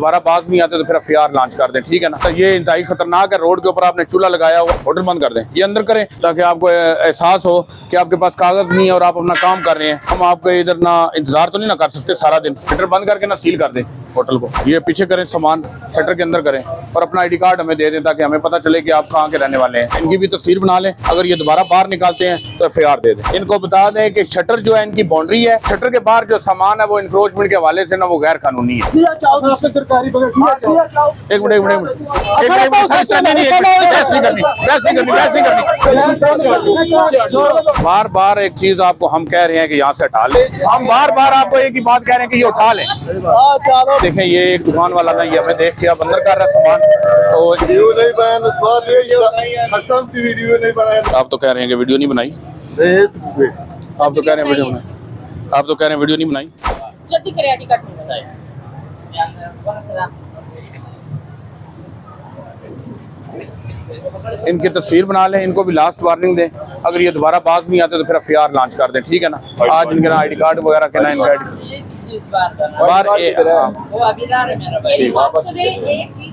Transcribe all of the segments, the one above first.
दोबारा बाज नहीं आते तो फिर एफआईआर लॉन्च कर दें, ठीक है ना। तो ये इंतहाई खतरनाक है, रोड के ऊपर आपने चूल्हा लगाया हुआ, होटल बंद कर दें, ये अंदर करें ताकि आपको एहसास हो कि आपके पास कागज नहीं है और आप अपना काम कर रहे हैं। हम आपके इधर ना इंतजार तो नहीं ना कर सकते सारा दिन, शटर बंद करके ना सील कर दें होटल को। ये पीछे करें सामान, शटर के अंदर करें और अपना ID कार्ड हमें दे दें ताकि हमें पता चले कि आप कहाँ के रहने वाले हैं। इनकी भी तस्वीर बना लें, अगर ये दोबारा बाहर निकालते हैं तो एफआईआर दे दें। इनको बता दें कि शटर जो है इनकी बाउंड्री है, शटर के बाहर जो सामान है वो इंक्रोचमेंट के हवाले से ना वो गैर कानूनी है। एक मिनट बार बार एक चीज आपको हम कह रहे हैं कि यहाँ से हटा ले, हम बार बार आपको एक ही बात कह रहे हैं कि ये उठा लें। देखें ये एक दुकान वाला ना ये हमें देख के अब अंदर कर रहा है सामान, तो वीडियो नहीं बनाया, कसम से वीडियो नहीं बनाया। आप तो कह रहे हैं कि वीडियो नहीं बनाई, आप तो कह रहे हैं वीडियो बनाई, आप तो कह रहे हैं वीडियो नहीं बनाई। जल्दी करें ID कार्ड। इनकी तस्वीर बना लें, इनको भी लास्ट वार्निंग दें, अगर ये दोबारा बाज नहीं आते तो फिर एफआईआर लॉन्च कर दें, ठीक है ना। आज इनके ना ID कार्ड वगैरह के ना इनका बाहर एक चीज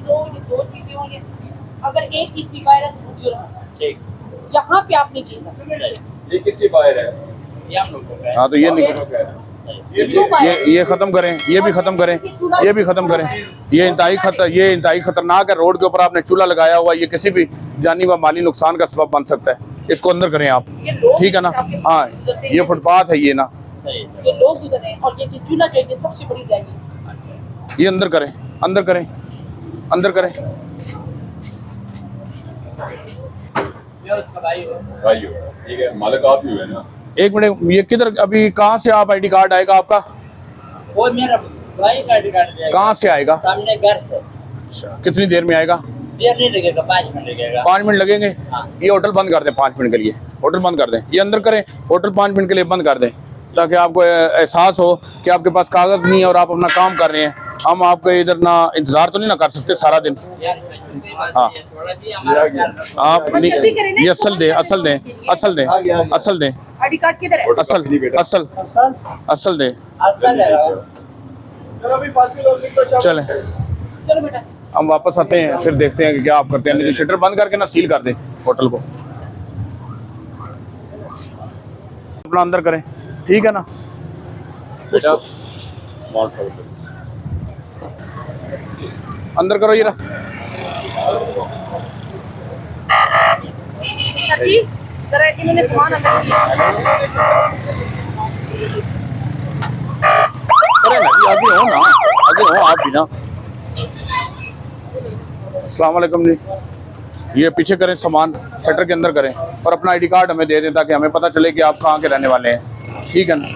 हो या दो चीजें हो, अगर एक चीज की बाहर है तो जुर्म, यहाँ पे आपने चीज ये किसकी बाहर है, ये हम लोगों का है। हाँ तो ये खत्म करें, ये भी खत्म करें, ये भी खत्म करें। ये इंतहाई खतरनाक है, रोड के ऊपर आपने चूल्हा लगाया हुआ, ये किसी भी जानी व माली नुकसान का सबब बन सकता है। इसको अंदर करें आप, ठीक है ना। हाँ ये फुटपाथ है, ये ना ये लोग गुजर रहे हैं और ये चूल्हा जो है सबसे बड़ी ड्रैमेज। ये अंदर करें, अंदर करें, अंदर करें। ठीक है, मालिक आप ही हुए ना। एक मिनट, ये किधर अभी कहाँ से आप ID कार्ड आएगा आपका? वो मेरा भाई का ID कार्ड जाएगा। कहाँ से आएगा? सामने घर से। अच्छा, कितनी देर में आएगा? देर नहीं लगेगा, 5 मिनट लगेगा। 5 मिनट लगेंगे? हाँ। ये होटल बंद कर दें 5 मिनट के लिए, होटल बंद कर दें, ये अंदर करें, होटल 5 मिनट के लिए बंद कर दें ताकि आपको एहसास हो कि आपके पास कागज नहीं है और आप अपना काम कर रहे हैं। हम आपके इधर ना इंतजार तो नहीं ना कर सकते सारा दिन। हाँ आप नहीं, ये असल दें, असल दें, असल दें, असल दें, ID कार्ड किधर है? असल असल असल दें। चलें चलो बेटा हम वापस आते हैं, फिर देखते हैं कि क्या आप करते हैं। शटर बंद करके ना सील कर दें होटल को, अपना अंदर करें, ठीक है ना। बेटा अंदर करो ये जी, जरा इन्होंने सामान अंदर किया। अरे नहीं आगे हो ना, आगे हो आप भी ना। अस्सलाम वालेकुम जी। ये पीछे करें सामान, शटर के अंदर करें और अपना ID कार्ड हमें दे दें ताकि हमें पता चले कि आप कहाँ के रहने वाले हैं, ठीक है ना।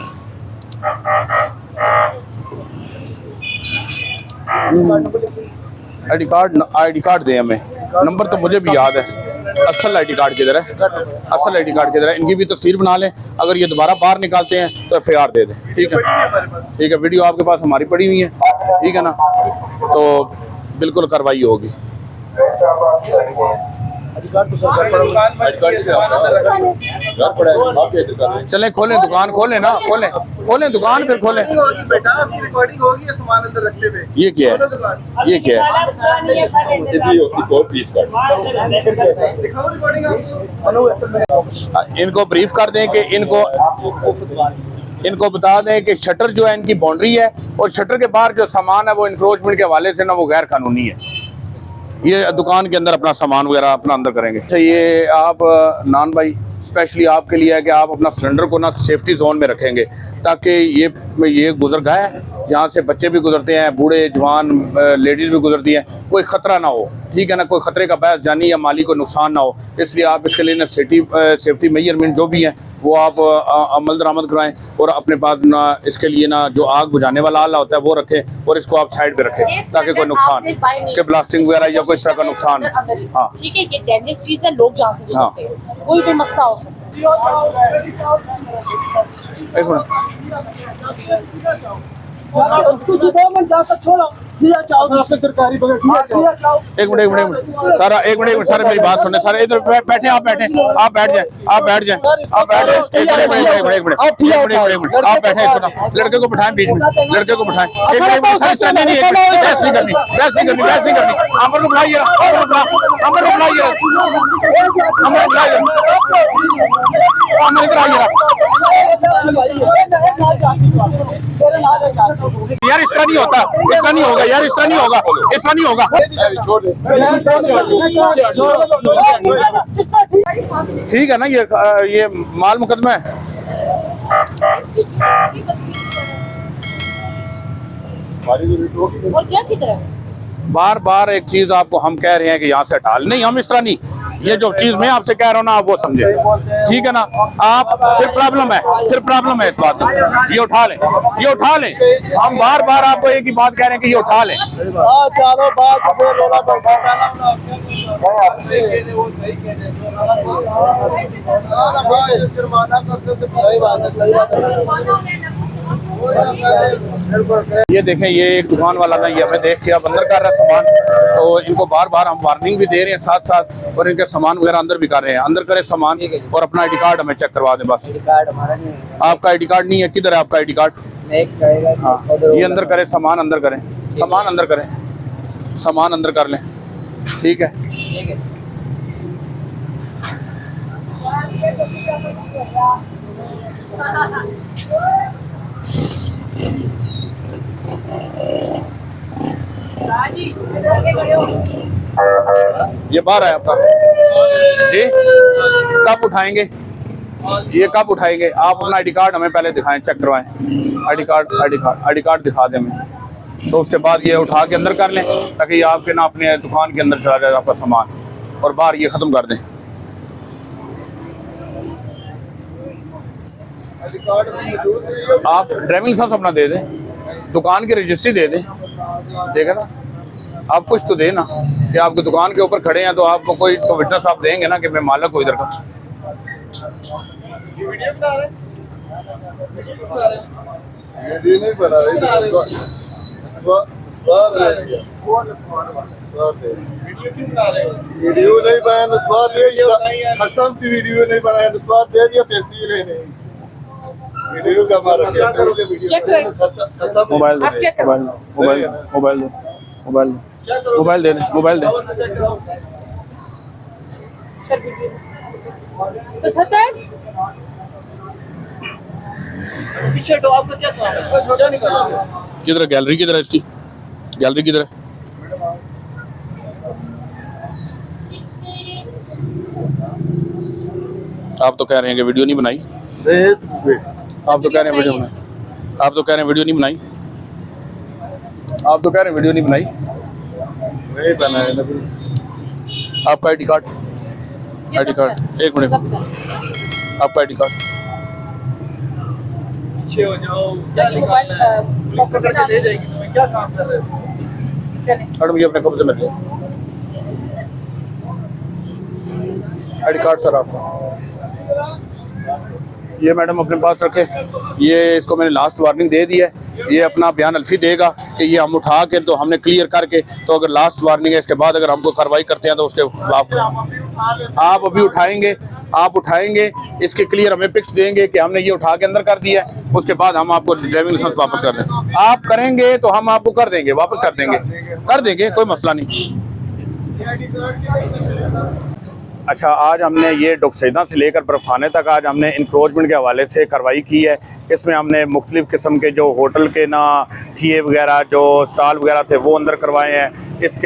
ID कार्ड दें हमें, नंबर तो मुझे भी याद है। असल ID कार्ड किधर है? असल ID कार्ड किधर है? इनकी भी तस्वीर बना लें, अगर ये दोबारा बाहर निकालते हैं तो एफआईआर दे दें, ठीक है। ठीक है, वीडियो आपके पास हमारी पड़ी हुई है, ठीक है ना, तो बिल्कुल कार्रवाई होगी। चलें खोलें दुकान, खोलें ना, खोलें खोलें दुकान, फिर खोलें। बेटा आपकी रिकॉर्डिंग होगी है सामान अंदर रखते हुए। ये क्या है? ये क्या है? दिखाओ रिकॉर्डिंग आपको। इनको ब्रीफ कर दें कि इनको बता दें कि शटर जो है इनकी बाउंड्री है और शटर के बाहर जो सामान है वो इंक्रोचमेंट के हवाले से ना वो गैर कानूनी है। ये दुकान के अंदर अपना सामान वगैरह अपना अंदर करेंगे। अच्छा ये आप नान भाई स्पेशली आपके लिए है कि आप अपना सिलेंडर को ना सेफ्टी जोन में रखेंगे ताकि ये गुजरगाह है, यहाँ से बच्चे भी गुजरते हैं, बूढ़े जवान लेडीज़ भी गुजरती हैं, कोई ख़तरा ना हो, ठीक है ना, कोई ख़तरे का बायस जानी या माली को नुकसान ना हो। इसलिए आप इसके लिए ना सेफ्टी मेजरमेंट जो भी हैं वो आप अमल दरामद कराएं और अपने पास ना इसके लिए ना जो आग बुझाने वाला आला होता है वो रखें और इसको आप साइड पे रखें ताकि कोई नुकसान के ब्लास्टिंग वगैरह या कोई इस तरह का नुकसान। हाँ ठीक है, ये डैमेज चीज है, लोग जहाँ से गुजरते हैं कोई भी मसला हो सकता है। एक मिनट छोड़ो एक मिनट सर, एक मिनट सर, मेरी बात सुनने सर, इधर बैठे, आप बैठे, आप बैठ जाए, आप बैठ जाए, आप बैठ जाए, एक मिनट आप बैठे, लड़के को बिठाएं बीच में, लड़के को बिठाएं, एक मिनट सर, इस तरह नहीं, बहस नहीं करनी, बहस नहीं करनी, बहस नहीं करनी, अमर को बुलाइए, अमर को बुलाइए, अमर को बुलाइए, अमर इधर आइए यार, इस तरह नहीं होता, इस तरह नहीं होगा यार, इस तरह नहीं होगा, इस तरह नहीं होगा। ठीक है ना, ये माल मुकदमा है। और क्या किधर बार बार एक चीज आपको हम कह रहे हैं कि यहाँ से हटा नहीं, हम इस तरह नहीं, ये जो चीज मैं आपसे कह रहा हूँ ना, आप वो समझे, ठीक है ना। आप फिर प्रॉब्लम है इस बात में, ये उठा लें, ये उठा लें, हम बार बार आपको एक ही बात कह रहे हैं कि ये उठा लें। चलो जुर्माना कर सकते, सही बात है। ये देखें, ये एक दुकान वाला ना, ये हमें देख के अब अंदर कर रहा है सामान, तो इनको बार बार हम वार्निंग भी दे रहे हैं साथ साथ, और इनके सामान वगैरह अंदर भी कर रहे हैं, अंदर करें सामान और अपना ID कार्ड हमें चेक करवा दें बस। कार्ड हमारा नहीं है। आपका ID कार्ड नहीं है, किधर है आपका ID कार्ड? हाँ, ये अंदर करें, सामान अंदर करें, सामान अंदर करें, सामान अंदर कर लें, ठीक है। ये बाहर है आपका जी, कब उठाएंगे, ये कब उठाएंगे? आप अपना ID कार्ड हमें पहले दिखाएं, चेक करवाएं, ID कार्ड दिखा दें हमें, तो उसके बाद ये उठा के अंदर कर लें, ताकि ये आपके ना अपने दुकान के अंदर चला जाए आपका सामान, और बाहर ये ख़त्म कर दें। आप ड्राइविंग लाइसेंस अपना दे दें, दुकान की रजिस्ट्री दे दें, देगा ना, आप कुछ तो देना कि आपकी दुकान के ऊपर खड़े हैं, तो आपको कोई तो विटनेस आप देंगे ना कि मैं मालिक हूँ इधर का। वीडियो नहीं बना रही, वीडियो नहीं बनाया, स्वाद कसम से वीडियो नहीं बनाया, स्वाद दे दिया, पैसे ही लेने वीडियो का हमारा क्या करोगे? मोबाइल दे दें, मोबाइल दें। तो सत्तर पीछे तो आपको क्या किधर गैलरी, किधर है इसकी गैलरी, किधर है? आप तो कह रहे हैं कि वीडियो नहीं बनाई, आप तो कह रहे हैं वीडियो बनाई, आप तो कह रहे हैं वीडियो नहीं बनाई, आप तो कह रहे हैं वीडियो नहीं बनाई, नहीं बनाया ना। आपका ID कार्ड, एक मिनट, आपका ID कार्ड पीछे हो जाओ, मोबाइल पकड़ के ले जाएगी, तुम्हें क्या काम कर रहे हो? मैडम ये अपने कब्जे में ले, ID कार्ड सर आपका, ये मैडम अपने पास रखे, ये इसको मैंने लास्ट वार्निंग दे दी है, ये अपना बयान अल्फी देगा कि ये हम उठा के, तो हमने क्लियर करके, तो अगर लास्ट वार्निंग है, इसके बाद अगर हमको कार्रवाई करते हैं तो उसके आप अभी उठाएंगे, आप उठाएंगे, इसके क्लियर हमें पिक्स देंगे कि हमने ये उठा के अंदर कर दिया है, उसके बाद हम आपको ड्राइविंग लाइसेंस वापस कर दें। आप करेंगे तो हम आपको कर देंगे, वापस कर देंगे, कोई मसला नहीं। अच्छा, आज हमने ये डोकसेदा से लेकर बर्फाने तक आज हमने इंक्रोचमेंट के हवाले से कार्रवाई की है। इसमें हमने मुख्तलिफ़ किस्म के जो होटल के ना ठिए वगैरह, जो स्टॉल वगैरह थे, वो अंदर करवाए हैं। इसके